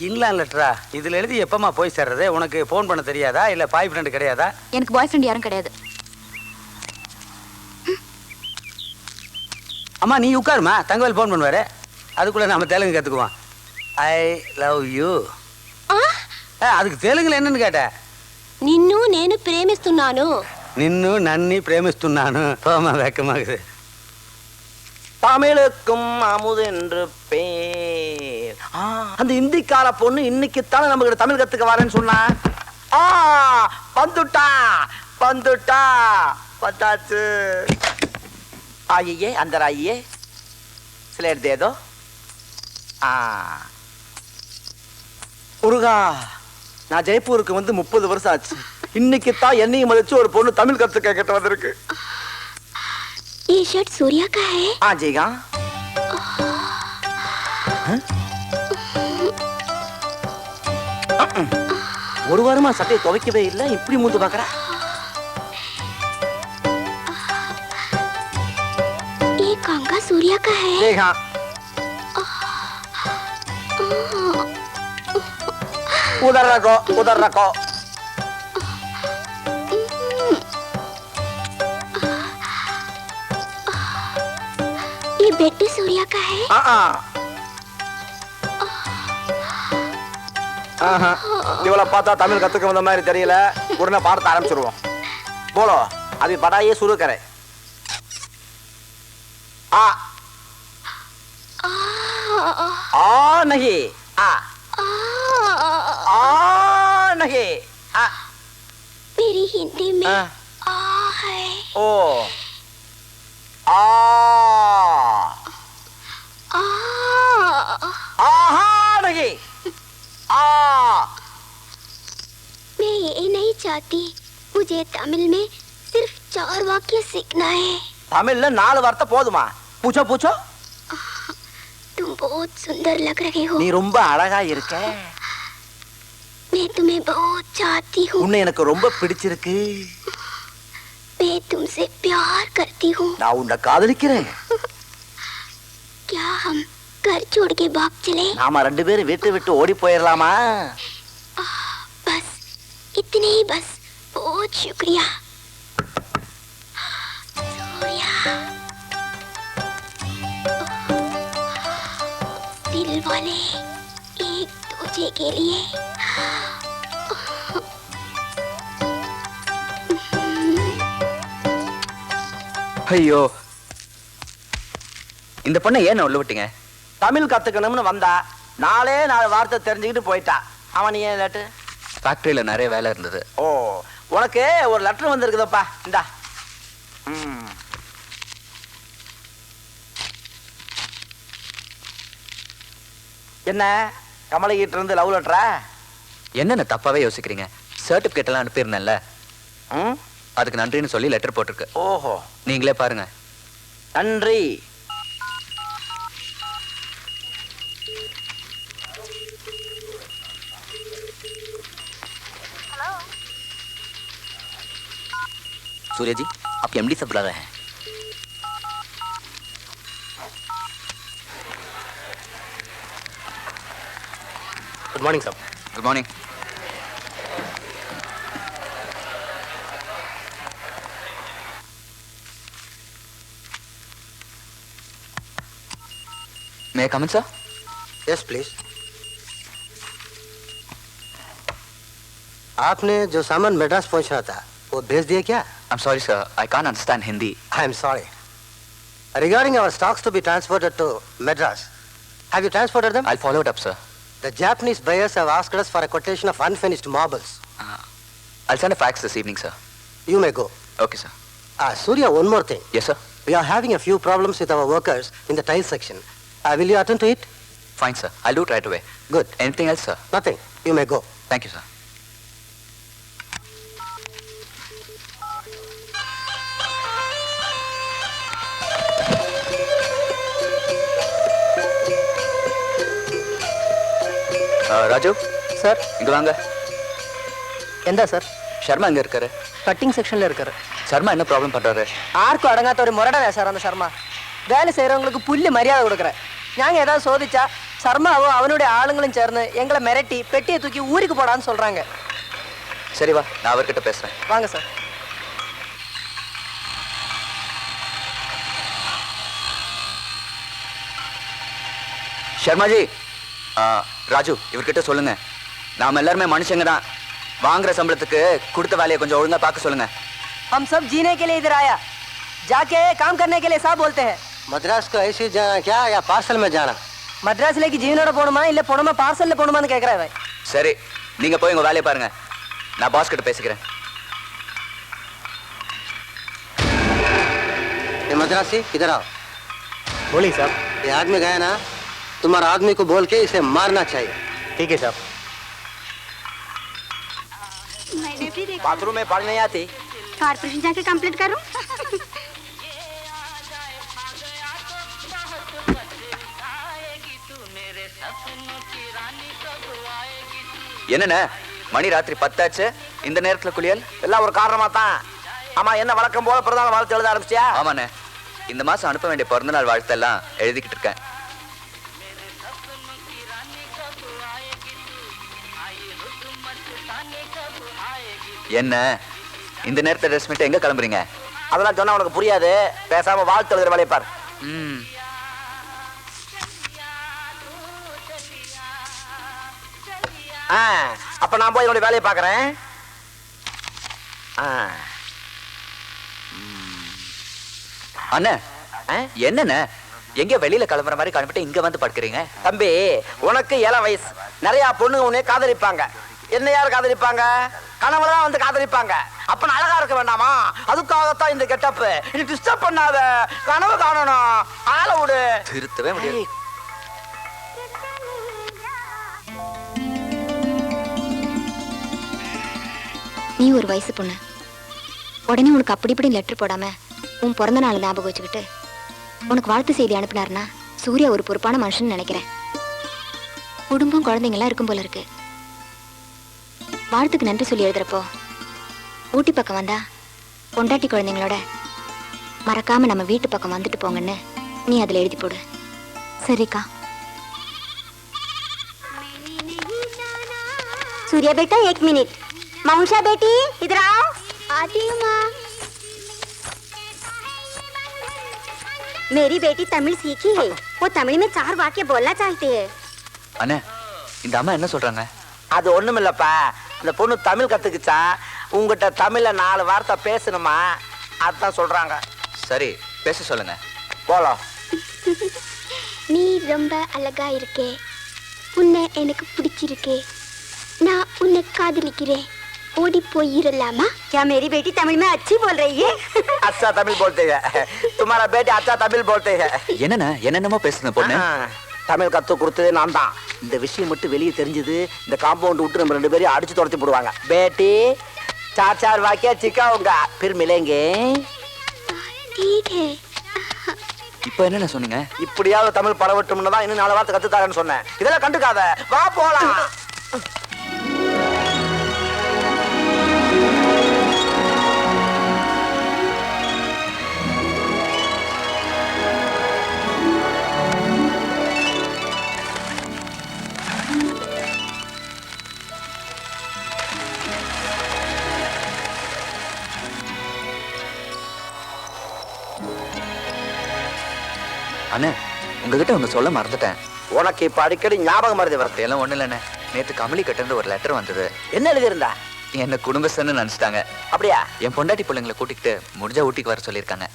இன்லான் லெட்டரா? இதுல எழுதி எப்பமா போய் சேர்றது? உனக்கு ஃபோன் பண்ண தெரியாதா, இல்ல பாய் ஃப்ரெண்ட் கிடையாதா? எனக்கு பாய் ஃப்ரெண்ட் யாரும் கிடையாது. அம்மா நீ உட்காருமா, தங்கவேல் ஃபோன் பண்ணுவாரு. அதுக்குள்ள நாம தெலுங்கு கத்துக்குவோம். I love you. அதுக்கு தெலுங்குல என்னன்னு கேட்ட? నిన్ను నేను ప్రేమిస్తున్నాను. నిన్ను నన్ని ప్రేమిస్తున్నాను. போமா, வெக்கமாகுது. தமிழுக்கும் அமுதென்று பேர். அந்த இந்திக்கார பொண்ணு இன்னைக்குத்தானே நமக்கு தமிழ் கத்துக்க வரேன்னு சொன்னா. வந்துட்டா வந்துட்டா வந்தாச்சு. ஆயியே அந்த ஆயியே சிலர் தேதோ. முருகா, நான் ஜெய்ப்பூருக்கு வந்து 30 வருஷம் ஆச்சு. இன்னைக்குத்தான் என்னையும் மதிச்சு ஒரு பொண்ணு தமிழ் கத்துக்க கேட்டு வந்திருக்கு. ये शर्ट सूर्या का है? हाँ जी हाँ। ஒரு வாரமா சட்டையை துவைக்கவே இல்லை, இப்படி மூந்து பாக்குற. ये कंगा सूर्या का है? देखा। उधर रखो, उधर रखो. ये बेटी सूर्या का है? இவளை பார்த்தா தமிழ் கத்துக்க வந்த மாதிரி தெரியல. உடனே பாடத்தை ஆரம்பிச்சிருவோம். போலோ, अभी पढ़ाई शुरू करें. आ नहीं, आ नहीं, आ. मेरी हिंदी में आ है. ओ आ नहीं, आ. मैं ये नहीं चाहती. मुझे तमिल में सिर्फ 4 वाक्य सीखना है. तमिल 4 वार्ता போதுமா? पूछो पूछो. तुम बहुत सुंदर लग रहे हो. நீ ரொம்ப அழகா இருக்க. मैं तुम्हें बहुत चाहती हूँ. உன்னை எனக்கு ரொம்ப பிடிச்சிருக்கு. मैं तुमसे प्यार करती हूँ. நான் உன்னை காதலிக்கிறேன். क्या हम घर छोड़ के भाग चले? நாம 2 பேரும் வீட்டை விட்டு ஓடி போயிடலாமா? बस इतने ही बस. बहुत शुक्रिया सूर्या. दिल वाले एक दूजे के लिए. ஐயோ, இந்த பொண்ணை ஏன் உள்ள விட்டீங்க? தமிழ் கத்துக்கணும்னு வந்தா 4 வார்த்தை தெரிஞ்சுக்கிட்டு போயிட்டா. அவன் நீ ஏன் லெட்டர்? ஃபேக்டரியில நிறைய வேலை இருந்தது. ஓ, உனக்கு ஒரு லெட்டர் வந்திருக்குதப்பா, இந்தா. என்ன கமலகிட்ட இருந்து லவ் லெட்டரா? என்னென்ன தப்பாவே யோசிக்கிறீங்க? சர்டிபிகேட் எல்லாம் அனுப்பியிருந்தேன்ல, அதுக்கு நன்றின்னு சொல்லி லெட்டர் போட்டிருக்கு. ஓஹோ, நீங்களே பாருங்க. நன்றி. सूर्या जी, आपके एमडी से बुला रहे हैं. Good morning sir. Good morning. May I come in, sir? Yes, please. आपने जो सामान मद्रास पहुंचना था वो भेज दिया क्या? I'm sorry, sir. I can't understand Hindi. I am sorry. Regarding our stocks to be transported to Madras, have you transported them? I'll follow it up, sir. The Japanese buyers have asked us for a quotation of unfinished marbles. I'll send a fax this evening, sir. You may go. Okay, sir. Surya, one more thing. Yes, sir. We are having a few problems with our workers in the tile section. Will you attend to it? Fine, sir. I'll do it right away. Good. Anything else, sir? Nothing. You may go. Thank you, sir. Raju sir இங்க வாங்க. எந்த sir? Sharma எங்க இருக்காரு? Cutting செக்ஷன்ல இருக்காரு. சர்மா என்ன problem பண்றாரு? ஆர்க்கும் அடங்காத ஒரு முரடனே சார் அந்த சர்மா. வேலை செய்யறவங்களுக்கு புல்லு மரியாதை கொடுக்குறேன். நாங்க ஏதாவது சோதிச்சா சர்மாவும் அவனுடைய ஆளுங்களும் சேர்ந்து எங்களை மிரட்டி பெட்டியை தூக்கி ஊருக்கு போடான்னு சொல்றாங்க. சரி வா, நான் அவர்கிட்ட பேசுறேன். வாங்க சார். शर्मा जी, ராஜு இவர்கிட்ட சொல்லுங்க, நாம எல்லாருமே மனுஷங்க தான். வாங்குற சம்பளத்துக்கு கொடுத்த வேலையை கொஞ்சம் ஒழுங்கா பார்க்க சொல்லுங்க. हम सब जीने के लिए इधर आया, जाके काम करने के लिए साहब बोलते हैं. मद्रास को ऐसे जाना क्या या पार्सल में जाना? மദ്രാസിലേക്ക് ജീവനോടെ പോണുமா இல்ல போணுமா பார்சல்ல போணுமான்னு கேக்குறான். சரி, நீங்க போய் உங்க வேலையை பாருங்க, நான் பாஸ் கிட்ட பேசிக்கிறேன். ये मद्रासी इधर आओ. बोलिए साहब. ये आदमी गया ना, तुम्हारा आदमी को बोल के इसे मारना चाहिए. ठीक है साहब. बाथरूम में पानी नहीं आती, कॉर्पोरेशन जाके कंप्लीट करूं. என்னண்ணே, மணி ராத்திரி 10 ஆச்சு, இந்த நேரத்துல குளியல்? எல்லாம் ஒரு காரணமா தான். ஆமா, என்ன வழக்கம் போல பிறந்தநாள் வாழ்த்து எழுத ஆரம்பிச்சியா? ஆமாண்ணே, இந்த மாசம் அனுப்ப வேண்டிய பிறந்தநாள் வாழ்த்தெல்லாம் எழுதிக்கிட்டு இருக்கேன். என்ன இந்த நேரத்தை ட்ரெஸ் பண்ணிட்டு எங்க கிளம்புறீங்க? அதெல்லாம் சொன்னா உனக்கு புரியாது, பேசாம வாழ்த்து எழுதுற வேலையை பாரு. அப்ப நான் போய் என்னுடைய வேலையை பாக்குறேன். அண்ணே, என்னண்ணே எங்க வெளியில கிளம்புற மாதிரி கிளம்பிட்டு இங்க வந்து படுக்கிறீங்க? தம்பி, உனக்கு 7 வயசு, நிறைய பொண்ணுங்க உன்னை காதலிப்பாங்க. என்ன யார் காதலிப்பாங்க? கனவுலதான் வந்து காதலிப்பாங்க. அப்ப நான் அழகா இருக்க வேண்டாமா? அதுக்காகத்தான் இந்த கெட்டப். நீ டிஸ்டர்ப் பண்ணாத, கனவு காணணும், ஆள விடு. திருத்தவே முடியாது. நீ ஒரு வயசு பொண்ணு, உடனே உனக்கு அப்படி இப்படி லெட்டர் போடாம உன் பிறந்த நாள் ஞாபகம் வச்சுக்கிட்டு உனக்கு வாழ்த்து செய்தி அனுப்பினார்னா சூர்யா ஒரு பொறுப்பான மனுஷன் நினைக்கிறேன். குடும்பம் குழந்தைங்கெல்லாம் இருக்கும் போல இருக்கு. வாழ்த்துக்கு நன்றி சொல்லி எழுதுறப்போ ஊட்டி பக்கம் வந்தா பொண்டாட்டி குழந்தைங்களோட மறக்காம நம்ம வீட்டு பக்கம் வந்துட்டு போங்கன்னு நீ அதுல எழுதி போடு. சரிக்கா? सूर्या बेटा 1 मिनट. माउंशा बेटी इधर आओ. आती हूँ माँ. मेरी बेटी तमिल सीखी है, वो तमिल में 4 वाक्य बोलना चाहती है. அண்ணே, இந்த அம்மா என்ன சொல்றாங்க? அது ஒண்ணுமில்லப்பா, இந்த பொண்ணு தமிழ் கத்துக்குச்சா, உங்ககிட்ட தமிழ்ல 4 வார்த்தை பேசணுமா, அதான் சொல்றாங்க. சரி, பேச சொல்லுங்க. போலாம். நீ ரொம்ப அழகா இருக்கே, உன்னை எனக்கு பிடிச்சிருக்கே, நான் உன்னை காதலிக்கிறேன், ஓடி போயிரலாமா? क्या मेरी बेटी तमिल में अच्छी बोल रही है? अच्छा तमिल बोलते हैं, तुम्हारा बेटी अच्छा तमिल बोलते हैं. என்னண்ணே என்னென்னமோ பேசுன பொண்ணு? தமிழ் கத்து கொடுத்ததே நான் தான். இந்த விஷயம் மட்டும் வெளியே தெரிஞ்சது, இந்த காம்பவுண்ட் விட்டு நம்ம 2 பேரையும் அடிச்சு துரத்தி போடுவாங்க. बेटी 4 वाक्य सिखाऊंगा, फिर मिलेंगे. ठीक है. இப்போ என்னண்ணே சொன்னீங்க? இப்படியாவது தமிழ் பரவட்டும்னு தான் இன்னும் 4 வார்த்தை கத்து தரேன்னு சொன்னேன். இதெல்லாம் கண்டுக்காத, வா போலாம். அண்ணே, உங்ககிட்ட ஒன்று சொல்ல மறந்துட்டேன். உனக்கு இப்ப அடிக்கடி ஞாபகம் மறதி வருது. எல்லாம் ஒண்ணு இல்லைண்ணே, நேற்று கமலி கிட்ட இருந்து ஒரு லெட்டர் வந்தது. என்ன எழுதியிருந்தா? என்ன குடும்பஸ்தன்னு நினைச்சிட்டாங்க. அப்படியா? என் பொண்டாட்டி பிள்ளைங்களை கூட்டிக்கிட்டு முடிஞ்சா ஊட்டிக்கு வர சொல்லியிருக்காங்க.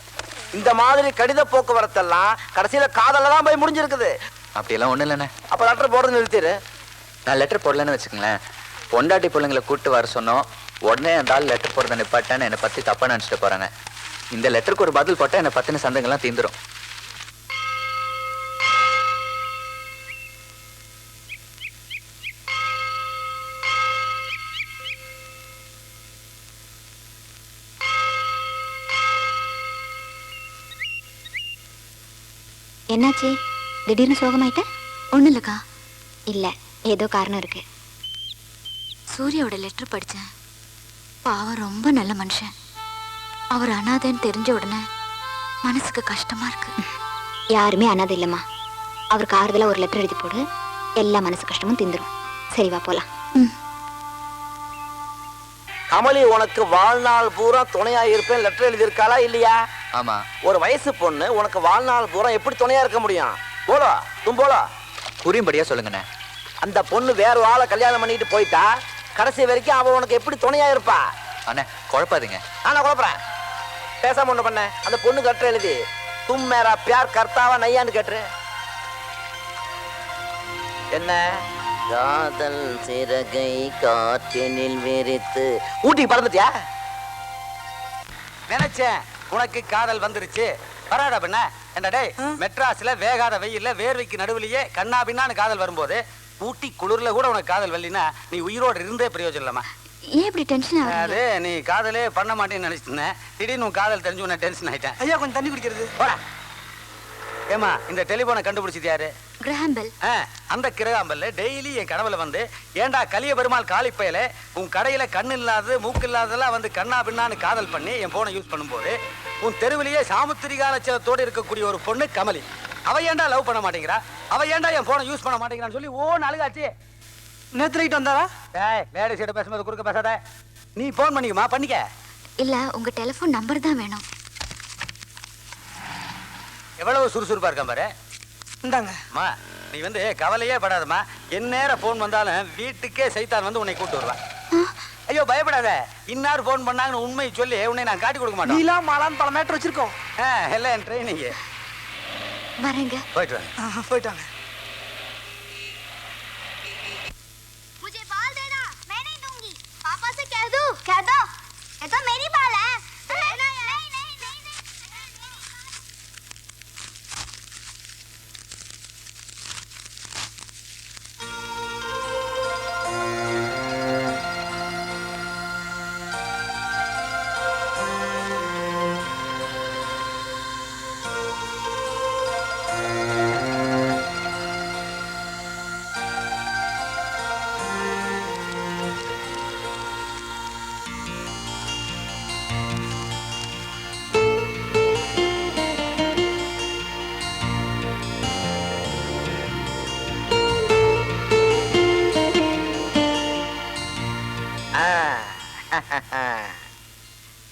இந்த மாதிரி கடித போக்குவரத்தெல்லாம் கடைசியில காதல்ல தான் போய் முடிஞ்சிருக்குது. அப்படியெல்லாம் ஒண்ணு இல்லைண்ணே. அப்ப லெட்டர் போடுறது நிறுத்திடு. நான் லெட்டர் போடலன்னு வச்சுக்கங்களேன், பொண்டாட்டி பிள்ளைங்களை கூட்டு வர சொன்னோம், உடனே அந்த ஆள் லெட்டர் போடுறத நிப்பாட்டான்னு என்னை பத்தி தப்பா நினைச்சிட்டு போறாங்க. இந்த லெட்டருக்கு ஒரு பதில் போட்டா என்னை பத்தின சந்தேகம்லாம் தீந்துரும். என்னாச்சு? திடீர்னு சோகமாயிட்ட? ஒன்றும் இல்லைக்கா. இல்லை, ஏதோ காரணம் இருக்கு. சூர்யாவோட லெட்டர் படித்தேன். பாவம் ரொம்ப நல்ல மனுஷன். அவர் அனாதைன்னு தெரிஞ்ச உடனே மனசுக்கு கஷ்டமா இருக்கு. யாருமே அனாதை இல்லைம்மா. அவருக்கு ஆறுதலா ஒரு லெட்டர் எழுதி போடு, எல்லா மனசு கஷ்டமும் தீந்துரும். சரி வா போலாம். கமலி உனக்கு வாழ்நாள் பூரா துணையா இருப்பேன் லெட்டர் எழுதியிருக்காளா இல்லையா? ஆமா. ஒரு வயசு பொண்ணு உனக்கு வாழ்நாள் பூரா எப்படி துணையா இருக்க முடியும்? போலோ தும் போலோ. புரியும்படியா சொல்லுங்கண்ணே. அந்த பொண்ணு வேற ஆளை கல்யாணம் பண்ணிட்டு போயிட்டா கடைசி வரைக்கும் அவ உனக்கு எப்படி துணையா இருப்பா? அண்ணே குழப்பாதீங்க. நான் குழப்பறேன். பேசாம ஒண்ணு பண்ண, அந்த பொண்ணு லெட்டர் எழுதி தும் மேரா பியார் கர்த்தாவா நையான்னு கேட்டுரு. என்ன காதல் சிறகை காற்றினில் விரித்து ஊட்டி பறந்துட்டியா? நினைச்சேன் உனக்கு காதல் வந்துருச்சு. பரவாடா பண்ண என்ன டேய், மெட்ராஸ்ல வேகாத வெயில்ல வேர்வைக்கு நடுவுலயே கண்ணா பின்னான்னு காதல் வரும்போது ஊட்டி குளிர்ல கூட உனக்கு காதல் வரலினா நீ உயிரோடு இருந்தே பிரயோஜனம் இல்லம்மா. ஏன் இப்படி டென்ஷன் ஆகுது? அது நீ காதலே பண்ண மாட்டேன்னு நினைச்சிட்டு இருந்தேன். திடீர்னு உன் காதல் தெரிஞ்சு உன்னை டென்ஷன் ஆயிட்டேன். ஐயா கொஞ்சம் தண்ணி குடிக்கிறது. போடா. ஏமா இந்த டெலிபோனை கண்டுபிடிச்சது யாரு? Graham bell. அந்த கிரகாம்பல்ல டெய்லி என் கனவுல வந்து ஏண்டா கலிய பெருமாள் காலிப்பயல உன் கடையில கண்ணு இல்லாதது மூக்கு இல்லாததெல்லாம் வந்து கண்ணா பின்னான்னு காதல் பண்ணி என் போனை யூஸ் பண்ணும்போது உன் தெருவிலேயே சாமுத்திரிகா லட்சத்தோடு இருக்கக்கூடிய ஒரு பொண்ணு கமலி, அவ ஏண்டா லவ் பண்ண மாட்டேங்கிறா, அவ ஏண்டா என் போனை யூஸ் பண்ண மாட்டேங்கிறான்னு சொல்லி அழுகாச்சு. நேத்து நைட் வந்தாரா? லேடிஸ் கிட்ட பேசும்போது குறுக்க பேசாத. நீ போன் பண்ணிக்கமா பண்ணிக்க. இல்ல உங்க டெலிபோன் நம்பர் தான் வேணும். எவ்வளவு சுறுசுறுப்பா இருக்கான் பாரு. இந்தாங்க. அம்மா நீ வந்து கவலையே படாதம்மா. என் நேரம் போன் வந்தாலும் வீட்டுக்கே சைத்தான் வந்து உன்னை கூட்டு வருவான். ஐயோ பயப்படாத. இன்னார் போன் பண்ணாங்கன்னு உண்மை சொல்லி உன்னை நான் காட்டி கொடுக்க மாட்டேன். நீலாம் மாலான்னு பல மேட்டர் வச்சிருக்கோம். எல்லாம் என் ட்ரைனிங். வரேங்க. போயிட்டு வாங்க. போயிட்டாங்க. मुझे बाल देना, मैं नहीं दूंगी. पापा से कह दो. ये तो मेरी बाल है. नहीं.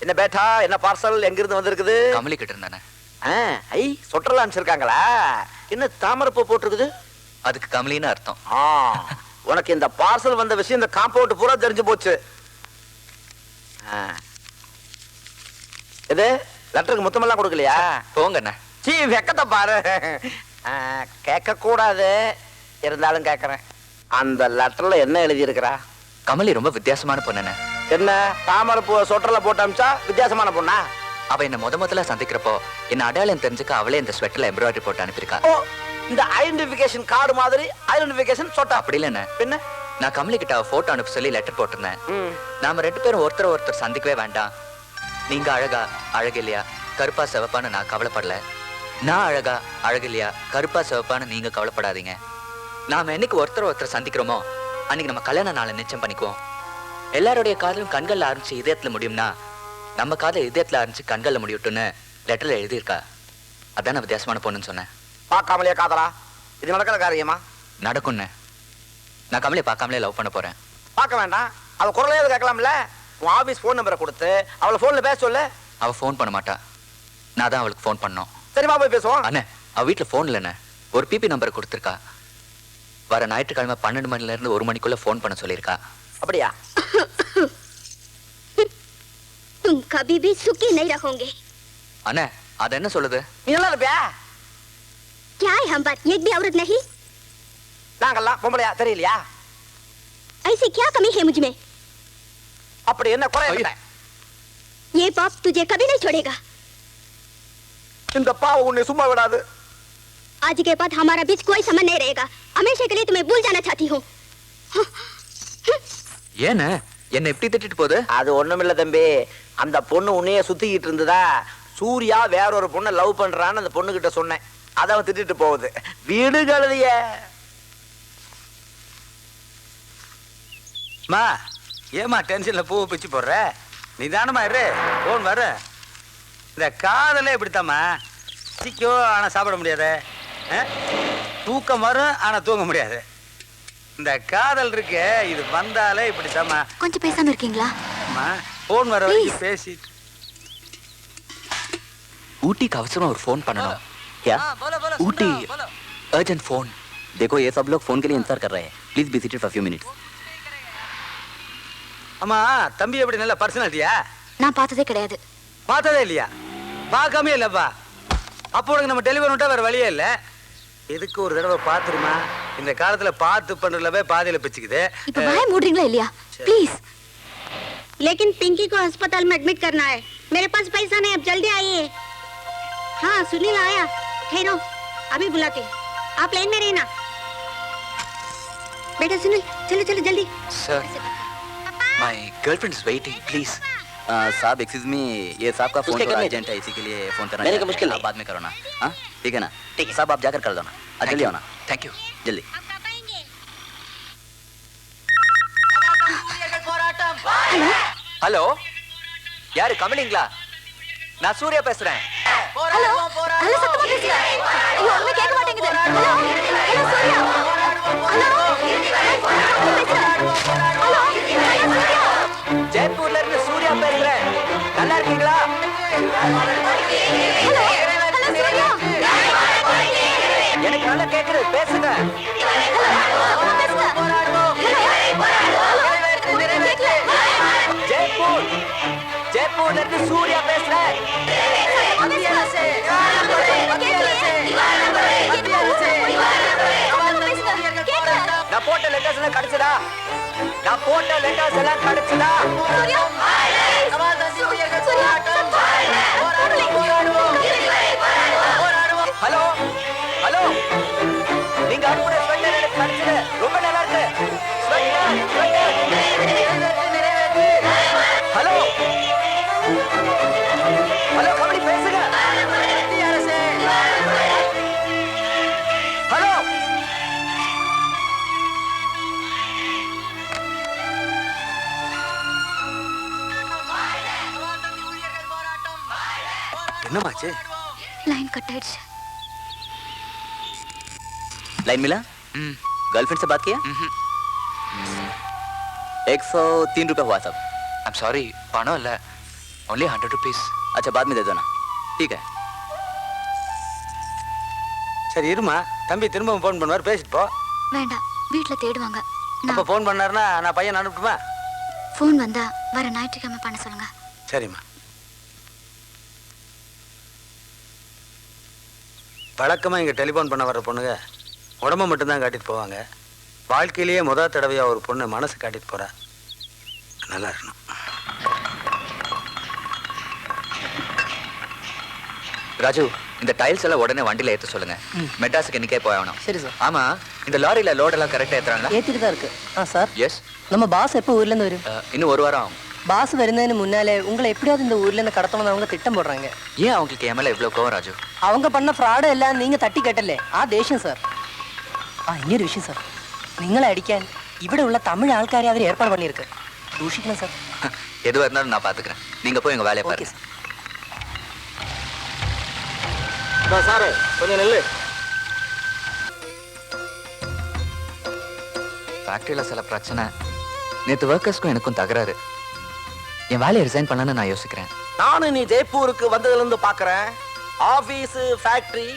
என்ன பேட்டா, என்ன பார்சல் எங்க இருந்து வந்திருக்குது? கமலி கிட்ட இருந்தானே. ஐ சொட்டர்லாம் அனுப்பிச்சிருக்காங்களா? என்ன தாமரைப்பூ போட்டிருக்குது? அதுக்கு கமலின்னு அர்த்தம். உனக்கு இந்த பார்சல் வந்த விஷயம் இந்த காம்பவுண்ட் பூரா தெரிஞ்சு போச்சு. இது லெட்டருக்கு மொத்தமெல்லாம் கொடுக்கலையா? போங்கண்ணே. சீ வெக்கத்தை பாரு. கேட்க கூடாது, இருந்தாலும் கேட்கறேன். அந்த லெட்டர்ல என்ன எழுதி இருக்கிறா? கமலி ரொம்ப வித்தியாசமான பொண்ணு. என்ன தாமரைப்பூ சொட்டர்ல போட்டு அமிச்சா வித்தியாசமான பொண்ணா? அவ என்ன முதல்ல சந்திக்கிறப்போ என்ன அடையாளம் தெரிஞ்சுக்க அவளே இந்த ஸ்வெட்டர்ல எம்ப்ராய்டரி போட்டு அனுப்பியிருக்கா. இந்த ஐடென்டிஃபிகேஷன் கார்டு மாதிரி ஐடென்டிஃபிகேஷன் சொட்டா? அப்படி இல்லைண்ணே. பின்ன நான் கமலி கிட்ட அவ போட்டோ அனுப்ப சொல்லி லெட்டர் போட்டிருந்தேன். நாம 2 பேரும் ஒருத்தர் சந்திக்கவே வேண்டாம். நீங்க அழகா அழகில்லையா கருப்பா சிவப்பான்னு நான் கவலைப்படல. நான் அழகா அழகில்லையா கருப்பா சிவப்பான்னு நீங்க கவலைப்படாதீங்க. நாம என்னைக்கு ஒருத்தர் சந்திக்கிறோமோ அன்னைக்கு நம்ம கல்யாண நாளை நிச்சயம் பண்ணிக்குவோம். எல்லாருடைய காதலும் கண்கள்ல ஆரம்பிச்சு இதயத்துல முடியும்னா நம்ம காதல் இதயத்துல ஆரம்பிச்சு கண்கள்ல முடியட்டும்னு லெட்டர்ல எழுதியிருக்கா. அதான் நான் வித்தியாசமான பொண்ணுன்னு சொன்னேன். பார்க்காமலே காதலா? இது நடக்கிற காரியமா? நடக்கும்னு. நான் கமலியை பார்க்காமலே லவ் பண்ண போறேன். பார்க்க வேண்டாம், அவ குரலையாவது கேட்கலாம்ல. உன் ஆபீஸ் போன் நம்பரை கொடுத்து அவளை போன்ல பேச சொல்லு. அவ ஃபோன் பண்ண மாட்டா. நான் தான் அவளுக்கு ஃபோன் பண்ணோம். சரிமா போய் பேசுவோம். அண்ணே அவ வீட்டுல ஃபோன் இல்லைண்ணே. ஒரு பிபி நம்பர் கொடுத்துருக்கா. வர ஞாயிற்றுக்கிழமை 12 மணில இருந்து 1 மணிக்குள்ள ஃபோன் பண்ண சொல்லியிருக்கா. அப்படியா? तुम कभी भी सुखी नहीं रहोगे. அண்ணே அது என்ன சொல்லுது? நீ நல்லா இருப்பியா? क्या है हम बात? एक भी औरत नहीं. நாங்கெல்லாம் பொம்பளையா தெரியலையா? ऐसी क्या कमी है मुझ में? அப்படி என்ன குறை என்ன? ये पाप तुझे कभी नहीं छोड़ेगा. இந்த பாவம் உன்னை சும்மா விடாது. आज के बाद हमारा बीच कोई संबंध नहीं रहेगा. हमेशा के लिए तुम्हें भूल जाना चाहती हूँ. ஏண்ணே என்ன எப்படி திட்டிட்டு போகுது? அது ஒண்ணுமில்ல தம்பி, அந்த பொண்ணு உன்னையே சுத்திக்கிட்டு இருந்ததா. சூர்யா வேற ஒரு பொண்ணை லவ் பண்றான்னு அந்த பொண்ணு கிட்ட சொன்னேன். அதை அவன் திட்டிட்டு போகுது. வீடு கழுதிய மா ஏமா டென்ஷன்ல பூவை பிச்சு போடுற? நிதானமா இரு, போன் வர. இந்த காதலே இப்படித்தாம்மா, சிக்கோ ஆனா சாப்பிட முடியாது, தூக்கம் வரும் ஆனா தூங்க முடியாது. இந்த காதல் இருக்கு, இது வந்தாலே இப்படித்தாம்மா. கொஞ்சம் பேசாம இருக்கீங்களா? போன் வர வரைக்கும் பேசிட்டு. ஊட்டிக்கு அவசரமா ஒரு फोन பண்ணணும். क्या? ஊட்டி अर्जेंट फोन. देखो ये सब लोग फोन के लिए इंतजार कर रहे हैं. Please be seated for few minutes. அம்மா தம்பி எப்படி நல்ல பர்சனாலிட்டியா? நான் பார்த்ததே கிடையாது. பார்த்ததே இல்லையா? பார்க்காமே இல்லப்பா. அப்போ உனக்கு நம்ம டெலிவரி விட்டா வேற வழியே இல்லை. எதுக்கு ஒரு தடவை பார்த்துருமா? இந்த காலத்துல பார்த்து பண்றதுலவே பாதியில பிச்சுக்குது. இப்ப வாய மூடுறீங்களா இல்லையா? ப்ளீஸ். लेकिन पिंकी को अस्पताल में एडमिट करना है. मेरे पास पैसा नहीं, अब जल्दी आइए. हाँ सुनील आया. ठहरो, अभी बुलाते. आप लाइन में रहना. बेटा सुनील, चलो चलो जल्दी. Sir, my girlfriend is waiting, please. साहब एक्सक्यूज मी, ये साहब का फोन थोड़ा अर्जेंट है, इसी के लिए फोन करना है. मुश्किल आप बाद में करो ना. हाँ ठीक है ना? ठीक है साहब, आप जाकर कर दो ना. जल्दी आओ ना. Thank you. जल्दी. ஹலோ, யாரு கமலிங்களா? நான் சூர்யா பேசுறேன். ஹலோ ஹலோ, சத்தமா பேசுங்க. ஐயோ ஒண்ணுமே கேட்க மாட்டேங்குது. Hello hello Surya. Hello Surya. ஜெய்ப்பூர்ல இருந்து சூர்யா பேசுறேன். நல்லா இருக்கீங்களா? Hello hello Surya. எனக்கு நல்லா கேக்குது, பேசுங்க. ஜெய்ப்பூர், ஜெய்ப்பூர்ல இருந்து சூர்யா பேசுறேன். நான் போட்ட லெட்டர்ஸ் எல்லாம் கிடைச்சதா? நான் போட்ட லெட்டர்ஸ் எல்லாம் கிடைச்சதா? ஹலோ ஹலோ, நீங்க அனுப்புற ஸ்வெட்டர் எனக்கு கிடைச்சது, ரொம்ப நல்லா இருக்கு. ஹலோ ஹலோ, கபடி பேசுங்க. ஹலோ என்னமாச்சு? லைன் கட் ஆயிடுச்சு. लाइन मिला? गर्लफ्रेंड से बात किया? 103 रुपए हुआ सब. I'm sorry, பணம் இல்ல, only 100 rupees. अच्छा बाद में दे दो ना. ठीक है. சரி இருமா, தம்பி திரும்ப போன் பண்ணுவார், பேசிட்டு போ. வேண்டாம், வீட்ல தேடுவாங்க. அப்ப போன் பண்ணாருன்னா நான் பையன் அனுப்பட்டுமா? ஃபோன் வந்தா வர ஞாயிற்றுக்கிழமை பண்ண சொல்லுங்க. சரிம்மா. வழக்கமா இங்க டெலிபோன் பண்ண வர்ற பொண்ணுங்க உடம்ப மட்டும்தான் காட்டிட்டு போவாங்க. வாழ்க்கையிலேயே முதல் தடவையா ஒரு பொண்ணு மனசு காட்டிட்டு போறா. நல்லா இருக்கணும். ராஜு, இந்த டைல்ஸ் எல்லாம் உடனே வண்டியில ஏத்த சொல்லுங்க. மெட்ராஸுக்கு இன்னைக்கே போய் ஆகணும். சரி சார். ஆமா, இந்த லாரியில லோட் எல்லாம் கரெக்டா ஏத்துறாங்களா? ஏத்திட்டு தான் இருக்கு. சார். எஸ். நம்ம பாஸ் எப்போ ஊர்ல இருந்து வரும்? இன்னும் ஒரு வாரம் ஆகும். பாஸ் வருന്നതിന് முன்னாலே உங்களை எப்படியாவது இந்த ஊர்ல இருந்து கடத்தணும்னு அவங்க திட்டம் போடுறாங்க. ஏன் அவங்களுக்கு என் மேல இவ்வளவு கோவம் ராஜு? அவங்க பண்ண ஃப்ராഡ് എല്ലാം நீங்க തട്ടി കേട്ടല്ലേ, ആ ദേഷ്യം സാർ. ഇനിയൊരു വിഷയം സാർ, നിങ്ങളെ അടിക്കാൻ ഇവിടെ ഉള്ള തമിഴ് ആൾക്കാരെ അവർ ഏർപ്പാട് பண்ணிருக்கு. സൂക്ഷിക്കണം സാർ. எதுவா இருந்தாலும் நான் பாத்துக்கிறேன். நீங்க போய் உங்க வேலையை பாருங்க. சார் கொஞ்சம் நெல்லு. ஃபேக்டரியில சில பிரச்சனை. நேத்து ஒர்க்கர்ஸ்க்கும் எனக்கும் தகராறு. என் வேலையை ரிசைன் பண்ணலான்னு நான் யோசிக்கிறேன். நானும் நீ ஜெய்ப்பூருக்கு வந்ததுல இருந்து பாக்குறேன். ஆபீஸ், ஃபேக்டரி,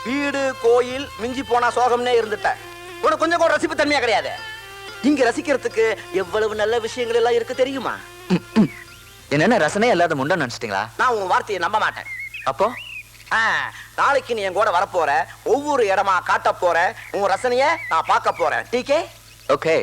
வீடு, கோயில் மிஞ்சி போனா சோகம்னே இருந்துட்டேன். உனக்கு கொஞ்சம் கூட ரசிப்பு தன்மையா கிடையாது. இங்க ரசிக்கிறதுக்கு எவ்வளவு நல்ல விஷயங்கள் எல்லாம் இருக்கு தெரியுமா? என்னென்ன ரசனையே இல்லாத முண்டை நினைச்சிட்டீங்களா? நான் உன் வார்த்தையை நம்ப மாட்டேன். அப்போ நாளைக்கு நீ என் கூட வரப்போற, ஒவ்வொரு இடமா காட்ட போற, உன் ரசனைய நான் பார்க்க போறேன். டீகே? ஓகே.